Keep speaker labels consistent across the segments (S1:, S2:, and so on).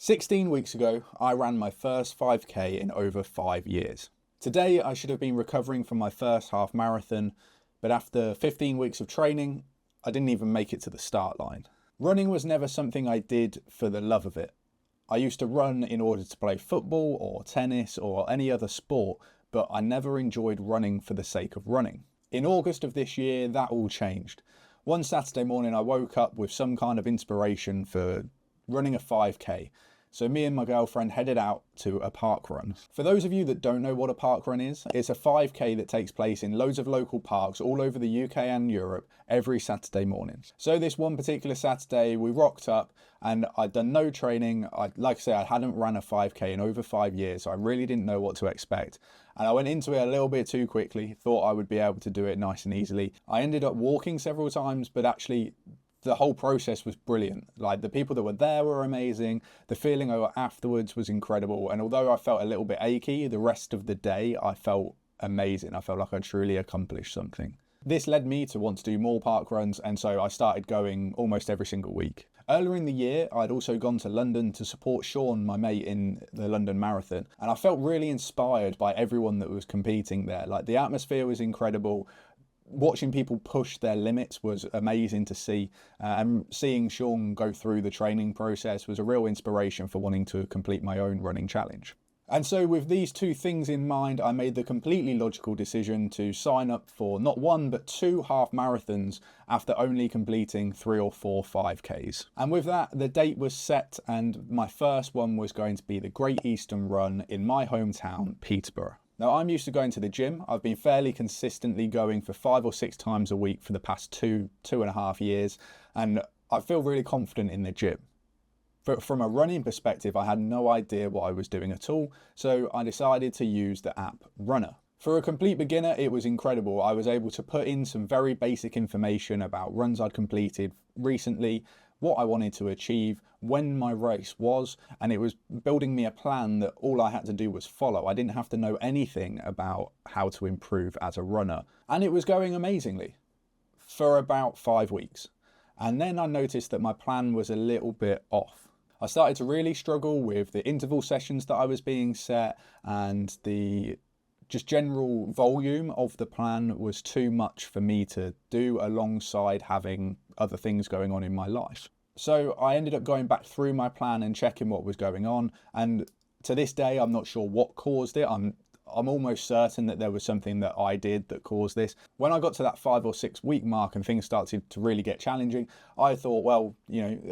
S1: 16 weeks ago, I ran my first 5k in over 5 years. Today, I should have been recovering from my first half marathon, but after 15 weeks of training, I didn't even make it to the start line. Running was never something I did for the love of it. I used to run in order to play football or tennis or any other sport, but I never enjoyed running for the sake of running. In August of this year, that all changed. One Saturday morning, I woke up with some kind of inspiration for running a 5k. So me and my girlfriend headed out to a park run. For those of you that don't know what a park run is, it's a 5k that takes place in loads of local parks all over the UK and Europe every Saturday morning. So this one particular Saturday, we rocked up and I'd done no training. Like I say, I hadn't ran a 5k in over 5 years, so I really didn't know what to expect. And I went into it a little bit too quickly, thought I would be able to do it nice and easily. I ended up walking several times, but actually the whole process was brilliant. Like, the people that were there were amazing. The feeling I got afterwards was incredible. And although I felt a little bit achy, the rest of the day I felt amazing. I felt like I truly accomplished something. This led me to want to do more park runs, and so I started going almost every single week. Earlier in the year, I'd also gone to London to support Sean, my mate, in the London Marathon. And I felt really inspired by everyone that was competing there. Like, the atmosphere was incredible. Watching people push their limits was amazing to see, and seeing Sean go through the training process was a real inspiration for wanting to complete my own running challenge. And so with these two things in mind, I made the completely logical decision to sign up for not one but 2 half marathons after only completing 3 or 4 5Ks. And with that, the date was set, and my first one was going to be the Great Eastern Run in my hometown, Peterborough. Now, I'm used to going to the gym. I've been fairly consistently going for 5 or 6 times a week for the past two and a half years, and I feel really confident in the gym. But from a running perspective, I had no idea what I was doing at all, so I decided to use the app Runna. For a complete beginner, it was incredible. I was able to put in some very basic information about runs I'd completed recently, what I wanted to achieve, when my race was, and it was building me a plan that all I had to do was follow. I didn't have to know anything about how to improve as a runner, and it was going amazingly for about 5 weeks. And then I noticed that my plan was a little bit off. I started to really struggle with the interval sessions that I was being set, and the just general volume of the plan was too much for me to do alongside having other things going on in my life. So I ended up going back through my plan and checking what was going on, and to this day I'm not sure what caused it. I'm almost certain that there was something that I did that caused this. When I got to that 5 or 6 week mark and things started to really get challenging, I thought, well,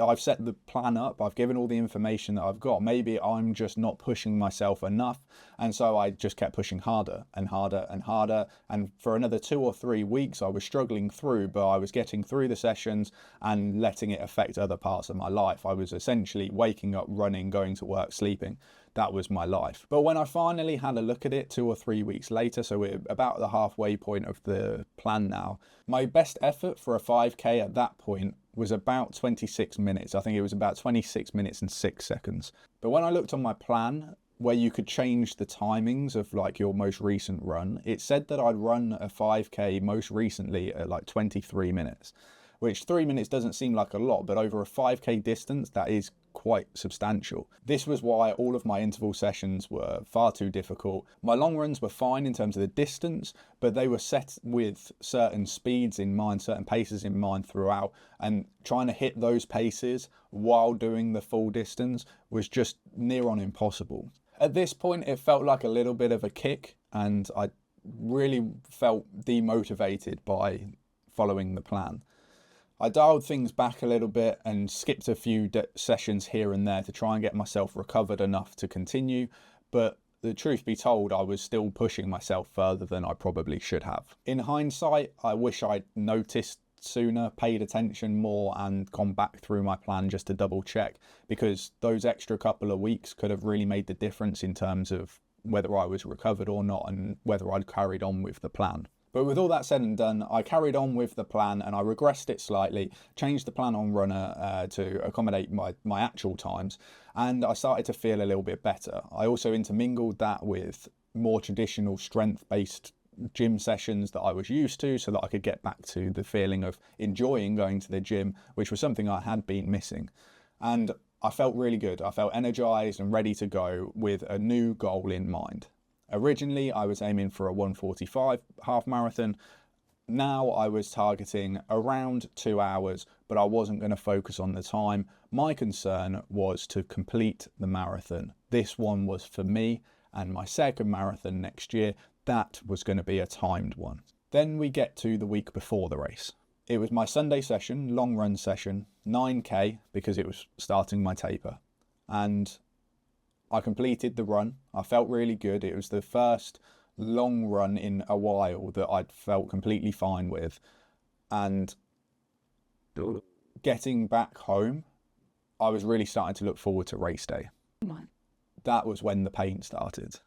S1: I've set the plan up, I've given all the information that I've got. Maybe I'm just not pushing myself enough. And so I just kept pushing harder and harder and harder. And for another 2 or 3 weeks, I was struggling through, but I was getting through the sessions and letting it affect other parts of my life. I was essentially waking up, running, going to work, sleeping. That was my life. But when I finally had a look at it 2 or 3 weeks later, so we're about the halfway point of the plan now, my best effort for a 5k at that point was about 26 minutes. I think it was about 26 minutes and 6 seconds. But when I looked on my plan, where you could change the timings of like your most recent run, it said that I'd run a 5k most recently at like 23 minutes, which 3 minutes doesn't seem like a lot, but over a 5k distance, that is quite substantial. This was why all of my interval sessions were far too difficult. My long runs were fine in terms of the distance, but they were set with certain speeds in mind, certain paces in mind throughout, and trying to hit those paces while doing the full distance was just near on impossible. At this point, it felt like a little bit of a kick, and I really felt demotivated by following the plan. I dialed things back a little bit and skipped a few sessions here and there to try and get myself recovered enough to continue, but the truth be told, I was still pushing myself further than I probably should have. In hindsight, I wish I'd noticed sooner, paid attention more, and gone back through my plan just to double check, because those extra couple of weeks could have really made the difference in terms of whether I was recovered or not and whether I'd carried on with the plan. But with all that said and done, I carried on with the plan and I regressed it slightly, changed the plan on Runner to accommodate my actual times, and I started to feel a little bit better. I also intermingled that with more traditional strength-based gym sessions that I was used to, so that I could get back to the feeling of enjoying going to the gym, which was something I had been missing. And I felt really good. I felt energized and ready to go with a new goal in mind. Originally, I was aiming for a 1:45 half marathon. Now I was targeting around 2 hours, but I wasn't going to focus on the time. My concern was to complete the marathon. This one was for me, and my second marathon next year, that was going to be a timed one. Then we get to the week before the race. It was my Sunday session, long run session, 9K, because it was starting my taper. And I completed the run. I felt really good. It was the first long run in a while that I'd felt completely fine with. And getting back home, I was really starting to look forward to race day. That was when the pain started.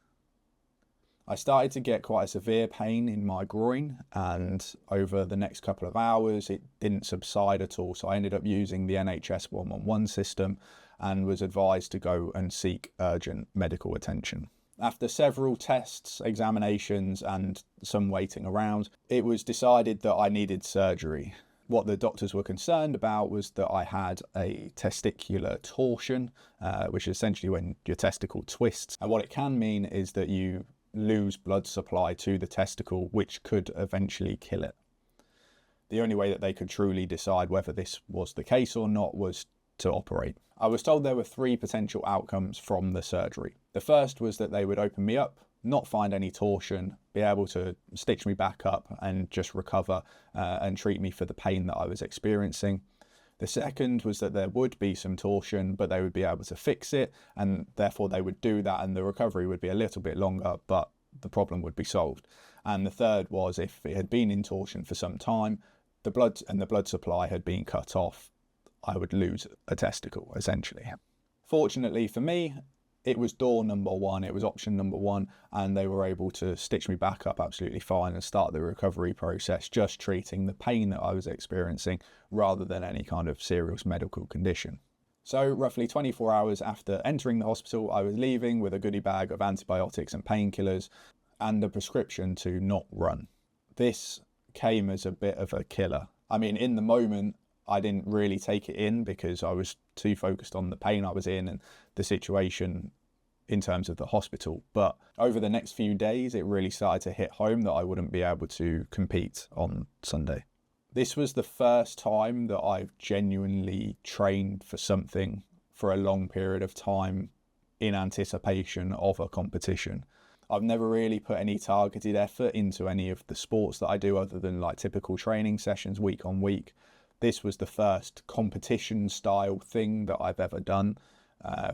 S1: I started to get quite a severe pain in my groin, and over the next couple of hours it didn't subside at all, so I ended up using the NHS 111 system and was advised to go and seek urgent medical attention. After several tests, examinations and some waiting around, it was decided that I needed surgery. What the doctors were concerned about was that I had a testicular torsion, which is essentially when your testicle twists, and what it can mean is that you lose blood supply to the testicle, which could eventually kill it. The only way that they could truly decide whether this was the case or not was to operate. I was told there were 3 potential outcomes from the surgery. The first was that they would open me up, not find any torsion, be able to stitch me back up and just recover and treat me for the pain that I was experiencing. The second was that there would be some torsion, but they would be able to fix it, and therefore they would do that and the recovery would be a little bit longer, but the problem would be solved. And the third was, if it had been in torsion for some time, the blood supply had been cut off, I would lose a testicle, essentially. Fortunately for me, it was door number 1, it was option number 1, and they were able to stitch me back up absolutely fine and start the recovery process, just treating the pain that I was experiencing rather than any kind of serious medical condition. So roughly 24 hours after entering the hospital, I was leaving with a goodie bag of antibiotics and painkillers and a prescription to not run. This came as a bit of a killer. I mean, in the moment, I didn't really take it in because I was too focused on the pain I was in and the situation in terms of the hospital. But over the next few days, it really started to hit home that I wouldn't be able to compete on Sunday. This was the first time that I've genuinely trained for something for a long period of time in anticipation of a competition. I've never really put any targeted effort into any of the sports that I do other than like typical training sessions week on week. This was the first competition style thing that I've ever done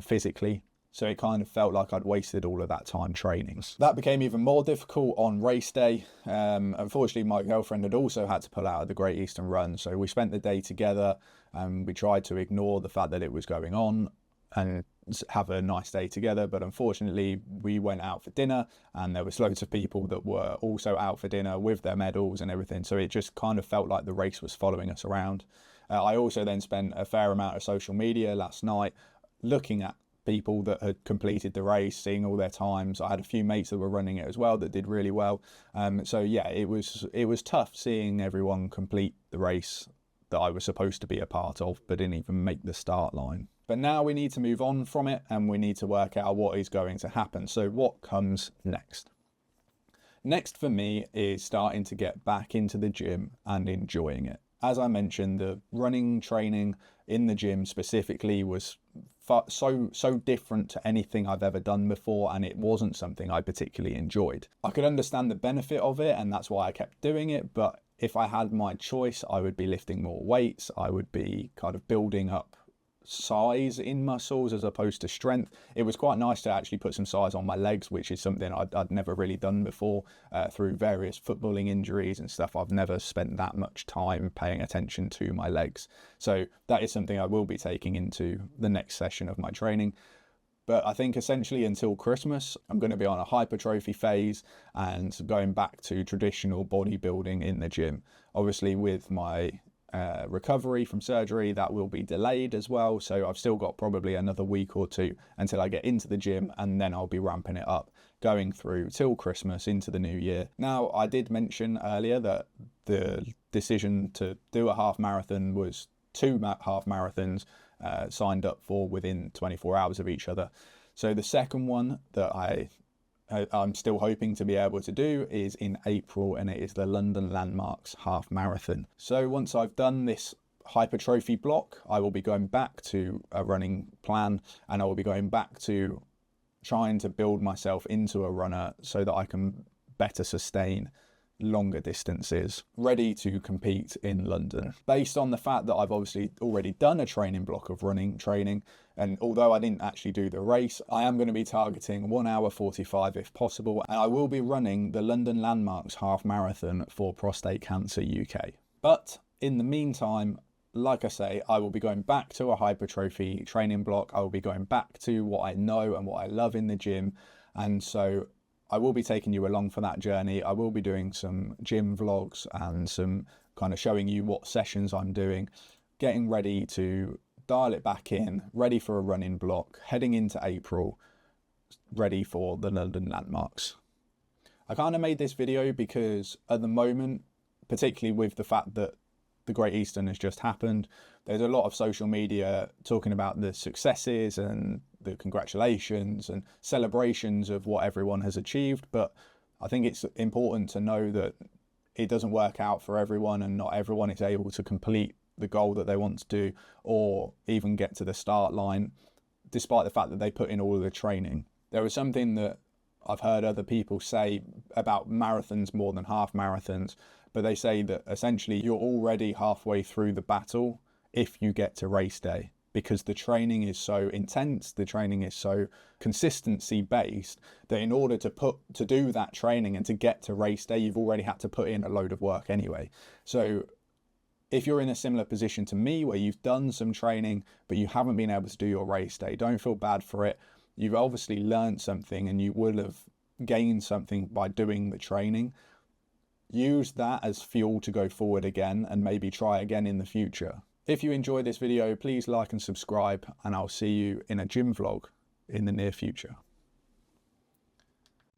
S1: physically. So it kind of felt like I'd wasted all of that time training. That became even more difficult on race day. Unfortunately, my girlfriend had also had to pull out of the Great Eastern Run. So we spent the day together and we tried to ignore the fact that it was going on and have a nice day together. But unfortunately, we went out for dinner and there was loads of people that were also out for dinner with their medals and everything. So it just kind of felt like the race was following us around. I also then spent a fair amount of social media last night looking at people that had completed the race, seeing all their times. I had a few mates that were running it as well that did really well. So yeah, it was tough seeing everyone complete the race that I was supposed to be a part of, but didn't even make the start line. But now we need to move on from it and we need to work out what is going to happen. So what comes next? Next for me is starting to get back into the gym and enjoying it. As I mentioned, the running training in the gym specifically was so different to anything I've ever done before, and it wasn't something I particularly enjoyed. I could understand the benefit of it, and that's why I kept doing it, but if I had my choice, I would be lifting more weights, I would be kind of building up size in muscles as opposed to strength. It was quite nice to actually put some size on my legs, which is something I'd never really done before. Through various footballing injuries and stuff, I've never spent that much time paying attention to my legs. So that is something I will be taking into the next session of my training. But I think essentially until Christmas, I'm going to be on a hypertrophy phase and going back to traditional bodybuilding in the gym. Obviously with my recovery from surgery, that will be delayed as well, so I've still got probably another week or two until I get into the gym, and then I'll be ramping it up going through till Christmas into the new year. Now, I did mention earlier that the decision to do a half marathon was 2 half marathons signed up for within 24 hours of each other. So the second one that I'm still hoping to be able to do is in April, and it is the London Landmarks Half Marathon. So once I've done this hypertrophy block, I will be going back to a running plan, and I will be going back to trying to build myself into a runner so that I can better sustain longer distances, ready to compete in London. Based on the fact that I've obviously already done a training block of running training, and although I didn't actually do the race, I am going to be targeting 1 hour 45 if possible, and I will be running the London Landmarks Half Marathon for Prostate Cancer UK. But in the meantime, like I say, I will be going back to a hypertrophy training block. I will be going back to what I know and what I love in the gym, and so I will be taking you along for that journey. I will be doing some gym vlogs and some kind of showing you what sessions I'm doing, getting ready to dial it back in, ready for a running block, heading into April, ready for the London Landmarks. I kind of made this video because at the moment, particularly with the fact that the Great Eastern has just happened, there's a lot of social media talking about the successes and the congratulations and celebrations of what everyone has achieved, but I think it's important to know that it doesn't work out for everyone, and not everyone is able to complete the goal that they want to do or even get to the start line, despite the fact that they put in all of the training. There was something that I've heard other people say about marathons more than half marathons, but they say that essentially you're already halfway through the battle if you get to race day, because the training is so intense, the training is so consistency based, that in order to do that training and to get to race day, you've already had to put in a load of work anyway. So if you're in a similar position to me where you've done some training but you haven't been able to do your race day, don't feel bad for it. You've obviously learned something and you will have gained something by doing the training. Use that as fuel to go forward again and maybe try again in the future. If you enjoyed this video, please like and subscribe, and I'll see you in a gym vlog in the near future.